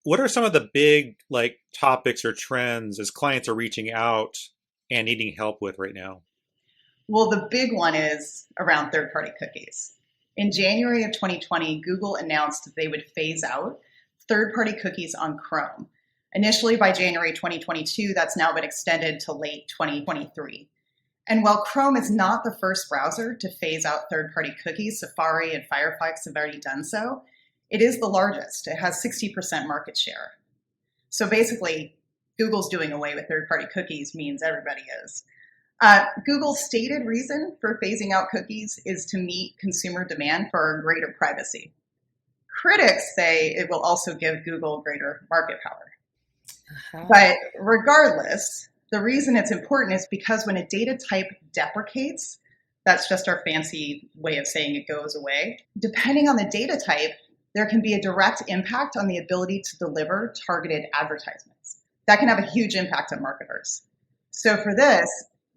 What are some of the big like topics or trends as clients are reaching out and needing help with right now? Well, the big one is around third-party cookies. In January of 2020, Google announced that they would phase out third-party cookies on Chrome. Initially by January 2022, that's now been extended to late 2023. And while Chrome is not the first browser to phase out third-party cookies, Safari and Firefox have already done so, it is the largest. It has 60% market share. So basically, Google's doing away with third-party cookies means everybody is. Google's stated reason for phasing out cookies is to meet consumer demand for greater privacy. Critics say it will also give Google greater market power. But regardless, the reason it's important is because when a data type deprecates, that's just our fancy way of saying it goes away. Depending on the data type, there can be a direct impact on the ability to deliver targeted advertisements. That can have a huge impact on marketers. So for this,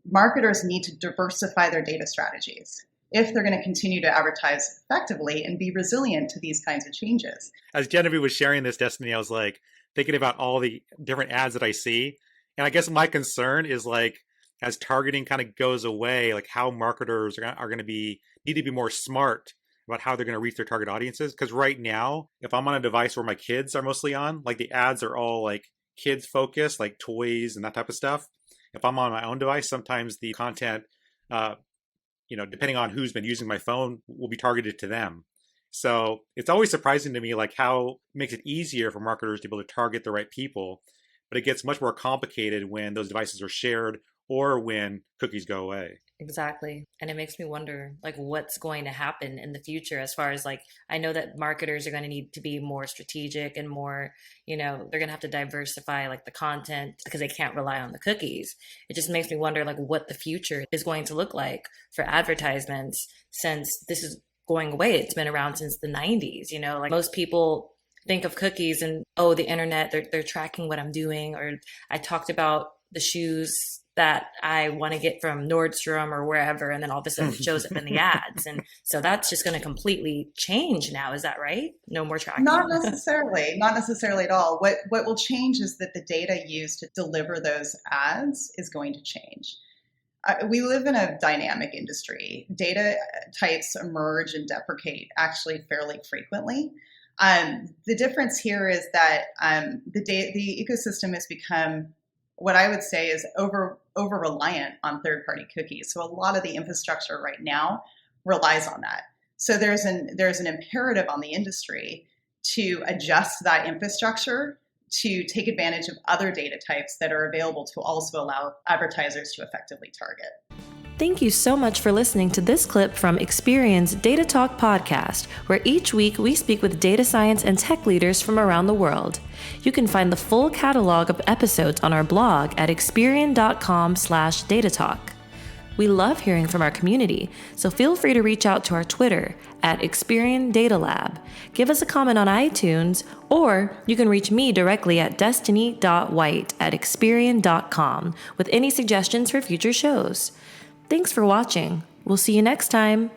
marketers need to diversify their data strategies if they're going to continue to advertise effectively and be resilient to these kinds of changes. As Genevieve was sharing this, Destiny, I was like thinking about all the different ads that I see. And I guess my concern is like, as targeting kind of goes away, like how marketers are going to need to be more smart about how they're going to reach their target audiences. Because right now, if I'm on a device where my kids are mostly on, like the ads are all like kids focused, like toys and that type of stuff. If I'm on my own device, sometimes the content, depending on who's been using my phone, will be targeted to them. So it's always surprising to me, like how it makes it easier for marketers to be able to target the right people, but it gets much more complicated when those devices are shared or when cookies go away. Exactly. And it makes me wonder, like, what's going to happen in the future as far as, like, I know that marketers are going to need to be more strategic and more, they're going to have to diversify, like, the content because they can't rely on the cookies. It just makes me wonder, like, what the future is going to look like for advertisements since this is going away. It's been around since the 90s, like most people think of cookies and, oh, the internet, they're tracking what I'm doing. Or I talked about the shoes that I want to get from Nordstrom or wherever, and then all of a sudden it shows up in the ads. And so that's just going to completely change now. Is that right? No more tracking? Not necessarily at all. What will change is that the data used to deliver those ads is going to change. We live in a dynamic industry. Data types emerge and deprecate actually fairly frequently. The difference here is that the ecosystem has become what I would say is over reliant on third-party cookies. So a lot of the infrastructure right now relies on that. So there's an imperative on the industry to adjust that infrastructure to take advantage of other data types that are available to also allow advertisers to effectively target. Thank you so much for listening to this clip from Experian's Data Talk podcast, where each week we speak with data science and tech leaders from around the world. You can find the full catalog of episodes on our blog at experian.com/datatalk. We love hearing from our community, so feel free to reach out to our Twitter at Experian Data Lab. Give us a comment on iTunes, or you can reach me directly at destiny.white@experian.com with any suggestions for future shows. Thanks for watching. We'll see you next time.